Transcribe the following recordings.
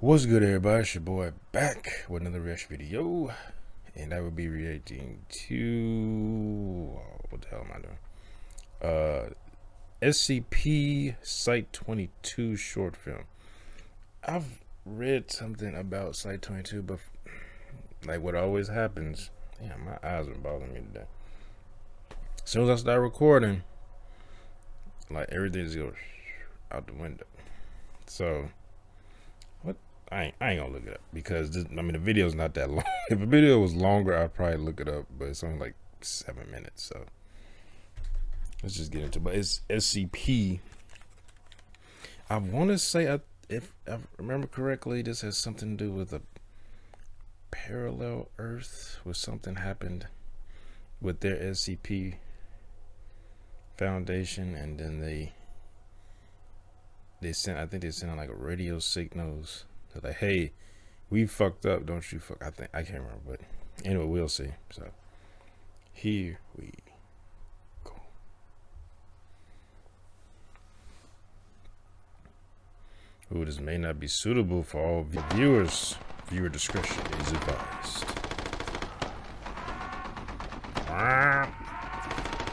What's good, everybody? It's your boy back with another reaction video, and I will be reacting to what the hell am I doing? SCP Site 22 short film. I've read something about Site 22, but like what always happens, yeah, my eyes are bothering me today. As soon as I start recording, like everything's goes out the window. So I ain't gonna look it up because the video's not that long. If a video was longer, I'd probably look it up, but it's only like 7 minutes, so let's just get into it. But it's SCP. I want to say, if I remember correctly, this has something to do with a parallel Earth where something happened with their SCP Foundation, and then they sent, I think they sent out like a radio signals. They're like, hey, we fucked up, don't you fuck. I can't remember, but anyway, we'll see. So here we go. Ooh, this may not be suitable for all viewers. Viewer discretion is advised.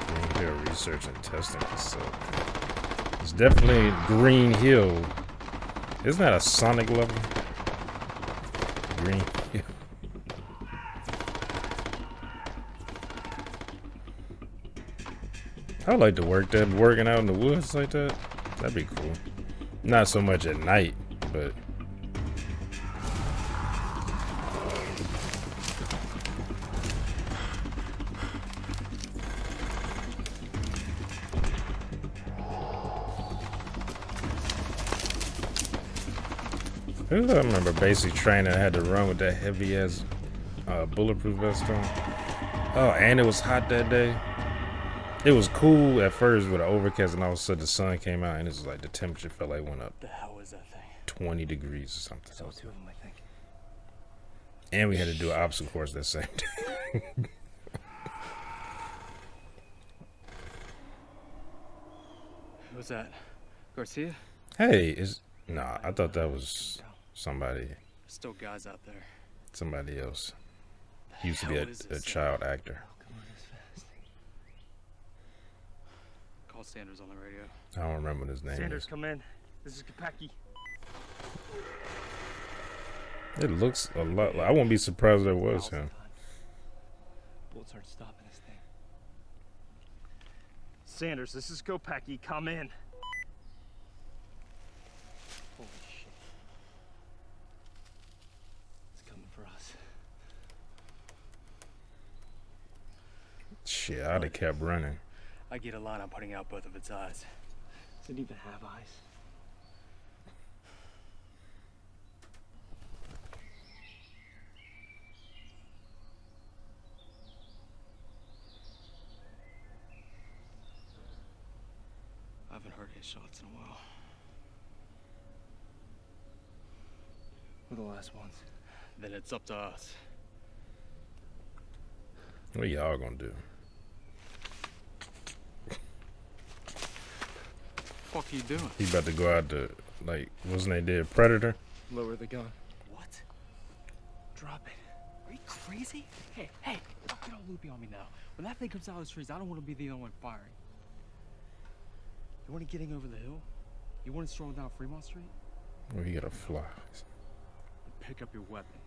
Green Hill Research and Testing Facility. It's definitely Green Hill. Isn't that a Sonic level? Green Hill. I'd like to work that, working out in the woods like that. That'd be cool. Not so much at night, but I remember basic training. I had to run with that heavy ass bulletproof vest on. Oh, and it was hot that day. It was cool at first with an overcast, and all of a sudden the sun came out, and it was like the temperature felt like went up. The hell was that thing? 20 degrees or something. So two of them, I think. And we had to do an obstacle course that same day. Who was that? Garcia? Hey, nah, I thought that was somebody. There's still guys out there. Somebody else. He used to be a child actor. Call Sanders on the radio. I don't remember what his name Sanders, is. come in. This is Kapaki. It looks a lot like, I wouldn't be surprised if that was him. Bullets aren't stopping this thing. Sanders, this is Kopaki. Come in. Holy shit. It's coming for us. Shit, I'd have kept running. I get a line on putting out both of its eyes. Does it even have eyes? I haven't heard any shots in a while. We're the last ones. Then it's up to us. What y'all gonna do? What the fuck are you doing? He about to go out to, like, wasn't they did Predator? Lower the gun. What? Drop it. Are you crazy? Hey, don't get all loopy on me now. When that thing comes out of the trees, I don't want to be the only one firing. You want it getting over the hill? You want it strolling down Fremont Street? Or he gotta fly. Pick up your weapon.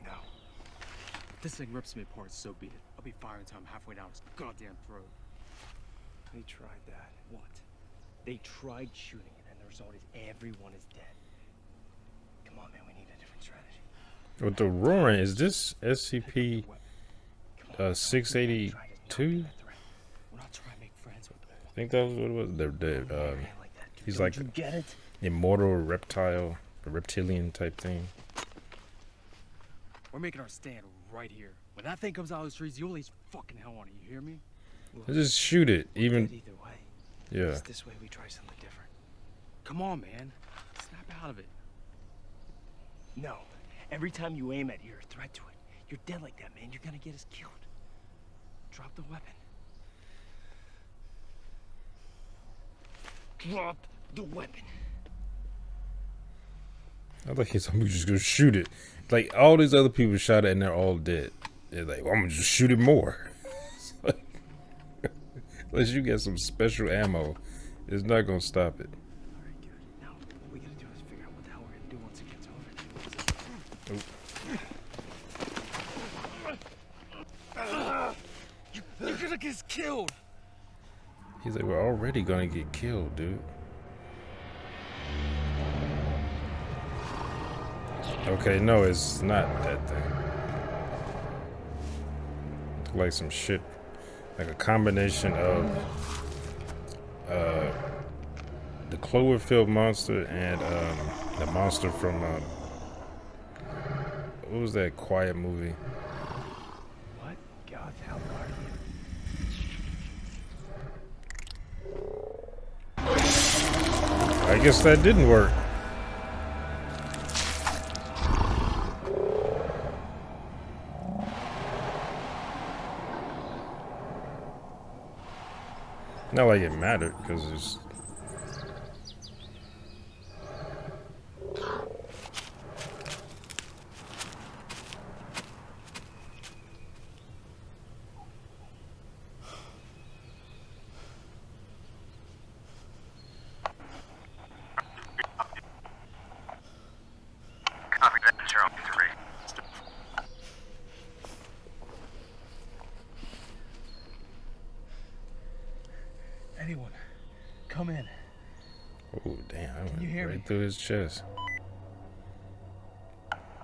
No. If this thing rips me apart, so be it. I'll be firing until I'm halfway down its goddamn throat. They tried that. What? They tried shooting it, and the result is everyone is dead. Come on, man. We need a different strategy. With the roaring, is this SCP 682? We're not trying to make friends with them. I think that was what it was. He's like you get it? immortal reptile, a reptilian type thing. We're making our stand right here. When that thing comes out of the trees, you'll leave fucking hell on it. You hear me? Just shoot it, even. Either way. Yeah. It's this way we try something different. Come on, man. Snap out of it. No. Every time you aim at it, you're a threat to it. You're dead like that, man. You're gonna get us killed. Drop the weapon. Drop the weapon. I thought he told me just gonna shoot it. Like all these other people shot it and they're all dead. They're like, well, I'm gonna just shoot it more. Unless you get some special ammo, it's not gonna stop it. Alright, good. Now, what we gotta do is figure out what the hell we're gonna do once it gets over. You're gonna get us killed! He's like, we're already gonna get killed, dude. Okay, no, it's not that thing. Like some shit, like a combination of the Cloverfield monster and the monster from what was that quiet movie? What? God's hell guardian. I guess that didn't work. Not like it mattered, because it's... Copy that, Charlie 3. Anyone, come in. Oh, damn. I went you hear right me? through his chest.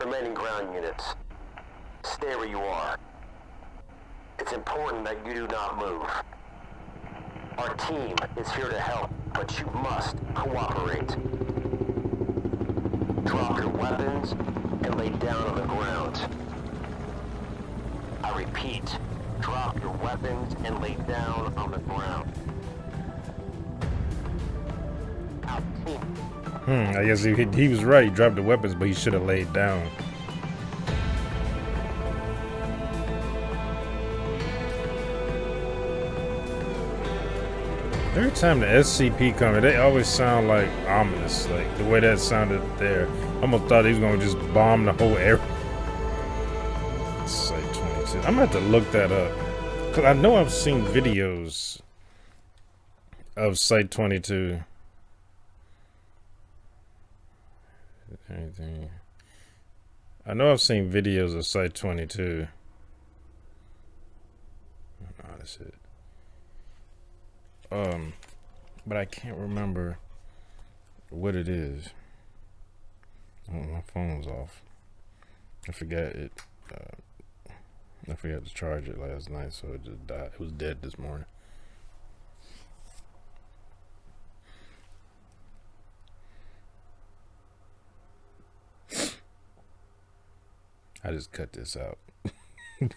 Remaining ground units, stay where you are. It's important that you do not move. Our team is here to help, but you must cooperate. Drop your weapons and lay down on the ground. I repeat, drop your weapons and lay down on the ground. Our team. I guess he was right. He dropped the weapons, but he should have laid down. Every time the SCP comes, they always sound like ominous. Like the way that sounded there. I almost thought he was gonna just bomb the whole area. Site 22. I'm gonna have to look that up. Cause I know I've seen videos of Site 22. Anything? I know I've seen videos of Site 22. Oh, that's it. But I can't remember what it is. Oh, my phone's off. I forgot it. I forgot to charge it last night, so it just died. It was dead this morning. I just cut this out.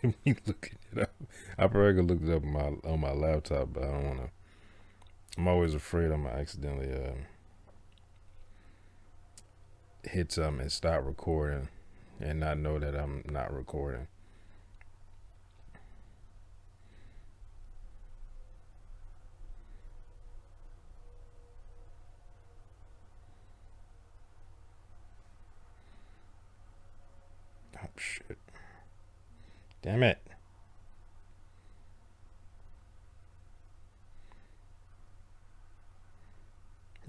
Me looking it up. I probably could look it up on my laptop, but I don't want to. I'm always afraid I'm gonna accidentally hit something and stop recording and not know that I'm not recording. Oh shit. Damn it.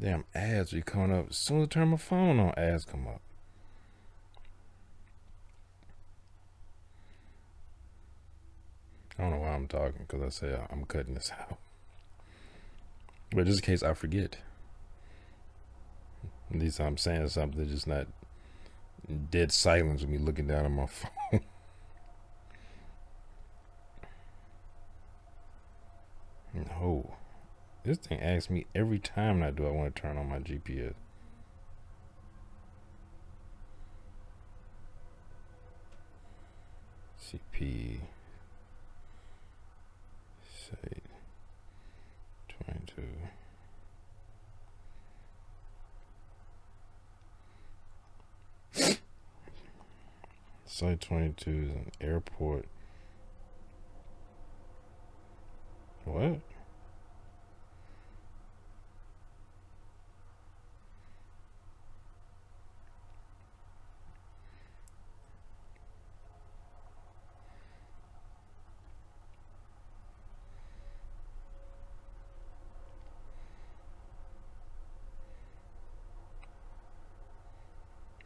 Damn ads be coming up. As soon as I turn my phone on, ads come up. I don't know why I'm talking, because I say I'm cutting this out. But just in case I forget. At least I'm saying something, just not dead silence with me looking down at my phone. No. This thing asks me every time I want to turn on my GPS. CP Site 22. Site 22 is an airport. What?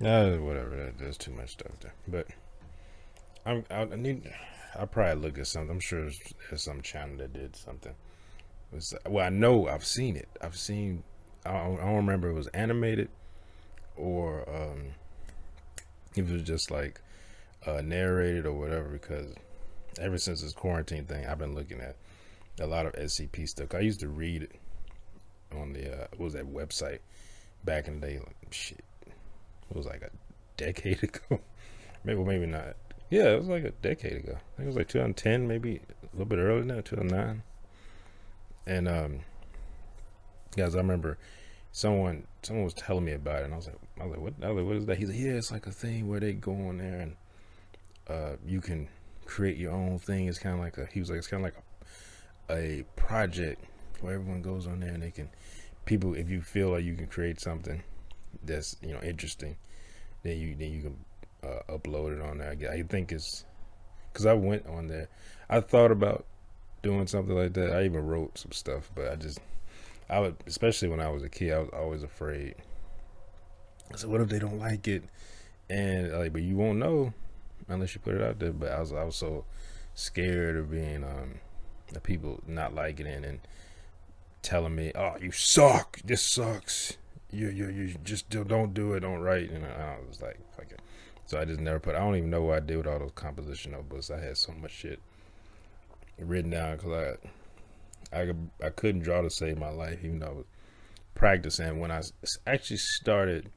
Whatever. There's too much stuff there. But I'll probably look at something. I'm sure there's some channel that did something. Well, I know I've seen it. I don't remember if it was animated or if it was just like narrated or whatever, because ever since this quarantine thing, I've been looking at a lot of SCP stuff. I used to read it on the what was that website back in the day? Like, shit, it was like a decade ago. maybe not. Yeah, it was like a decade ago. I think it was like 2010, maybe a little bit earlier than that, 2009. And guys, I remember someone was telling me about it, and I was like, what is that? He's like, yeah, it's like a thing where they go on there and you can create your own thing. It's kind of like it's kind of like a project where everyone goes on there and they can, people, if you feel like you can create something that's, you know, interesting, then you can upload it on there. I think it's because I went on there, I thought about doing something like that. I even wrote some stuff, but I would, especially when I was a kid, I was always afraid. I said, what if they don't like it? And like, but you won't know unless you put it out there. But I was so scared of being the people not liking it and telling me, oh, you suck, this sucks, you just don't do it, don't write. And I was like, fuck it. So I just never put. I don't even know what I did with all those composition notebooks. I had so much shit written down because I couldn't draw to save my life, even though I was practicing. When I actually started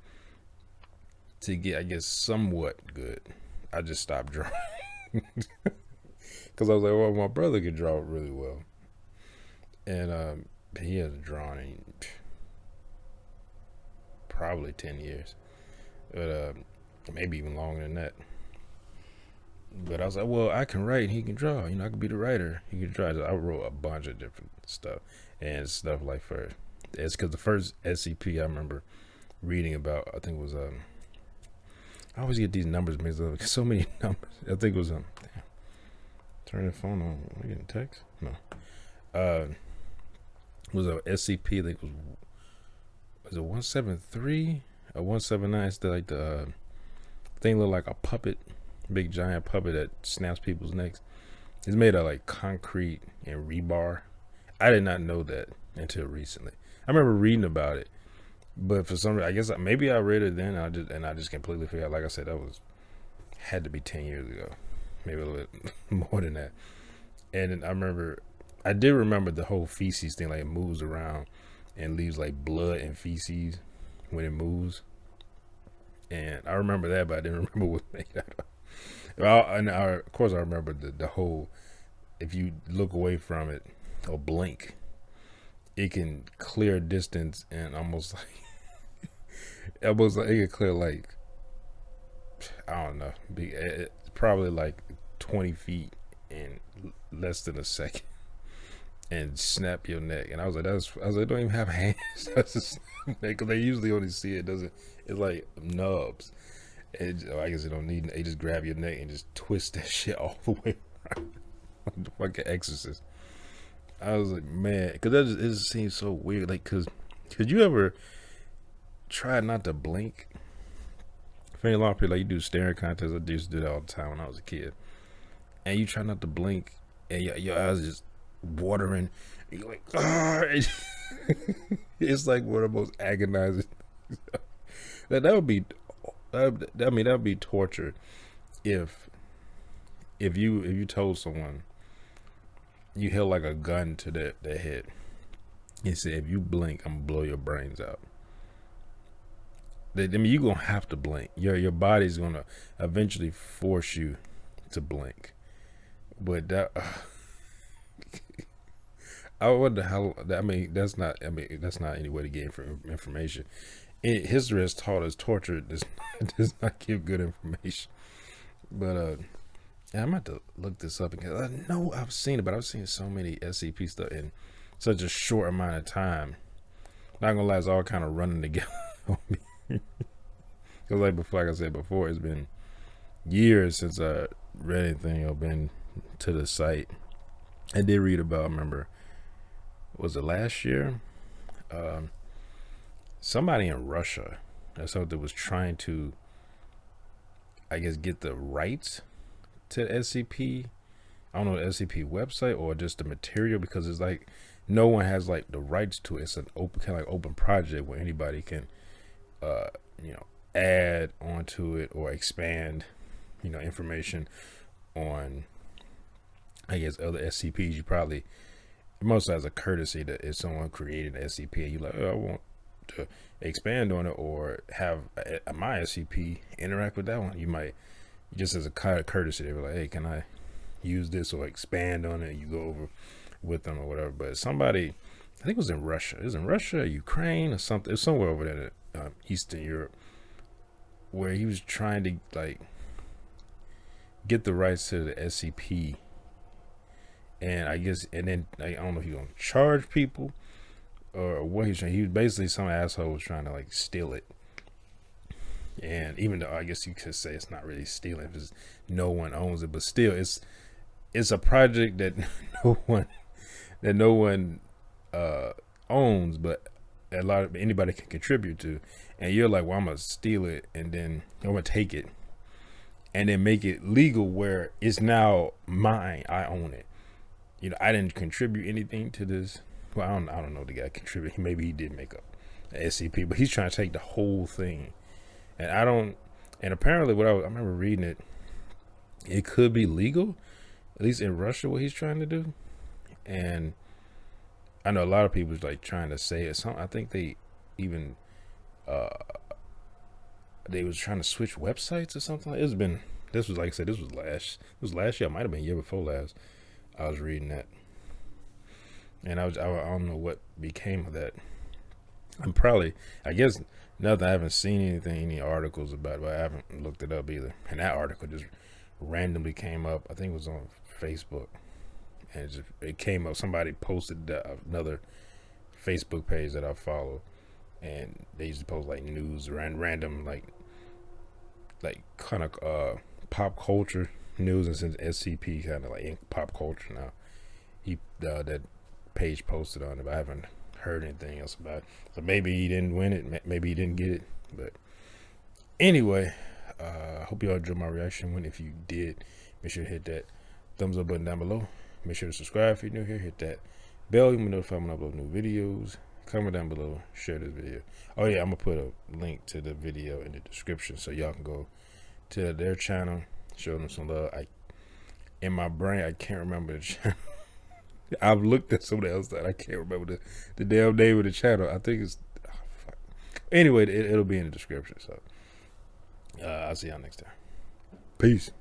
to get, I guess, somewhat good, I just stopped drawing because I was like, well, my brother could draw really well, and he hasn't drawn in probably 10 years, but maybe even longer than that. But I was like, well, I can write and he can draw. You know, I could be the writer. He can draw. I wrote a bunch of different stuff. And stuff like it's because the first SCP I remember reading about, I think it was, I always get these numbers mixed up. So many numbers. I think it was, damn. Turn the phone on. Am I getting text? No. It was a SCP, I think it was it 173 or 179? It's like the thing looked like a puppet. Big giant puppet that snaps people's necks. It's made of like concrete and rebar. I did not know that until recently. I remember reading about it, but for some reason, I guess maybe I read it then. I just completely forgot. Like I said, that had to be 10 years ago, maybe a little bit more than that. And I did remember the whole feces thing, like it moves around and leaves like blood and feces when it moves. And I remember that, but I didn't remember what made that up. Well, of course, I remember the whole, if you look away from it or blink, it can clear distance and almost like it can clear like, I don't know, probably like 20 feet in less than a second and snap your neck. And I was like, don't even have hands. That's just because they usually only see it, it's like nubs. I guess they don't need. They just grab your neck and just twist that shit all the way around, like the fucking Exorcist. I was like, man, because it just seems so weird. Like, could you ever try not to blink? I think a lot of people, like, you do staring contests. I used to do that all the time when I was a kid. And you try not to blink, and your eyes are just watering. And you're like, ah! It's like one of the most agonizing. That would be. I mean, that would be torture if you told someone, you held like a gun to their head and said, if you blink, I'm gonna blow your brains out. I mean, you're gonna have to blink. Your body's gonna eventually force you to blink. But that I wonder how. I mean, that's not any way to get information. History has taught us torture does not give good information. But yeah, I'm about to look this up because I know I've seen it, but I've seen so many SCP stuff in such a short amount of time. Not gonna lie, it's all kind of running together on me. Because like I said before, it's been years since I read anything or been to the site. I did read about, remember, was it last year? Somebody in Russia or something was trying to I guess, get the rights to the SCP. I don't know, the SCP website or just the material, because it's like no one has like the rights to it. It's an open, kind of like open project where anybody can, you know, add onto it or expand, you know, information on, I guess, other SCPs. You probably, most as a courtesy, that if someone created an SCP and you're like, oh, I want to expand on it or have my SCP interact with that one, you might, just as a kind of courtesy, they were like, hey, can I use this or expand on it? You go over with them or whatever. But somebody, I think it was in Russia. It was in Russia, or Ukraine, or something. It was somewhere over there in Eastern Europe, where he was trying to like get the rights to the SCP. And I guess, and then I don't know if he's gonna charge people or what he's trying. He was basically, some asshole was trying to like steal it. And even though I guess you could say it's not really stealing because no one owns it, but still, it's a project that no one owns, but anybody can contribute to. And you're like, well, I'm gonna steal it, and then I'm gonna take it, and then make it legal where it's now mine. I own it. You know, I didn't contribute anything to this. Well, I don't know the guy contributed. Maybe he did make up an SCP, but he's trying to take the whole thing. And I don't. And apparently, I remember reading it. It could be legal, at least in Russia, what he's trying to do. And I know a lot of people is like trying to say it. I think they even they was trying to switch websites or something. This was like I said, this was last year. It might have been year before last. I was reading that, and I don't know what became of that. I guess nothing. I haven't seen any articles about it, but I haven't looked it up either. And that article just randomly came up. I think it was on Facebook, and it came up. Somebody posted another Facebook page that I follow, and they used to post like news, random like kind of pop culture news, and since SCP kind of like in pop culture now, that page posted on it, but I haven't heard anything else about it. So maybe he didn't win it, maybe he didn't get it. But anyway, hope you all enjoyed my reaction. If you did, make sure to hit that thumbs up button down below. Make sure to subscribe if you're new here. Hit that bell, you will be notified when I upload new videos. Comment down below, share this video. Oh yeah, I'm gonna put a link to the video in the description so y'all can go to their channel, show them some love. In my brain, I can't remember the channel. I've looked at somebody else that I can't remember the damn name of the channel. I think it's fuck. Anyway, it'll be in the description. So I'll see y'all next time. Peace.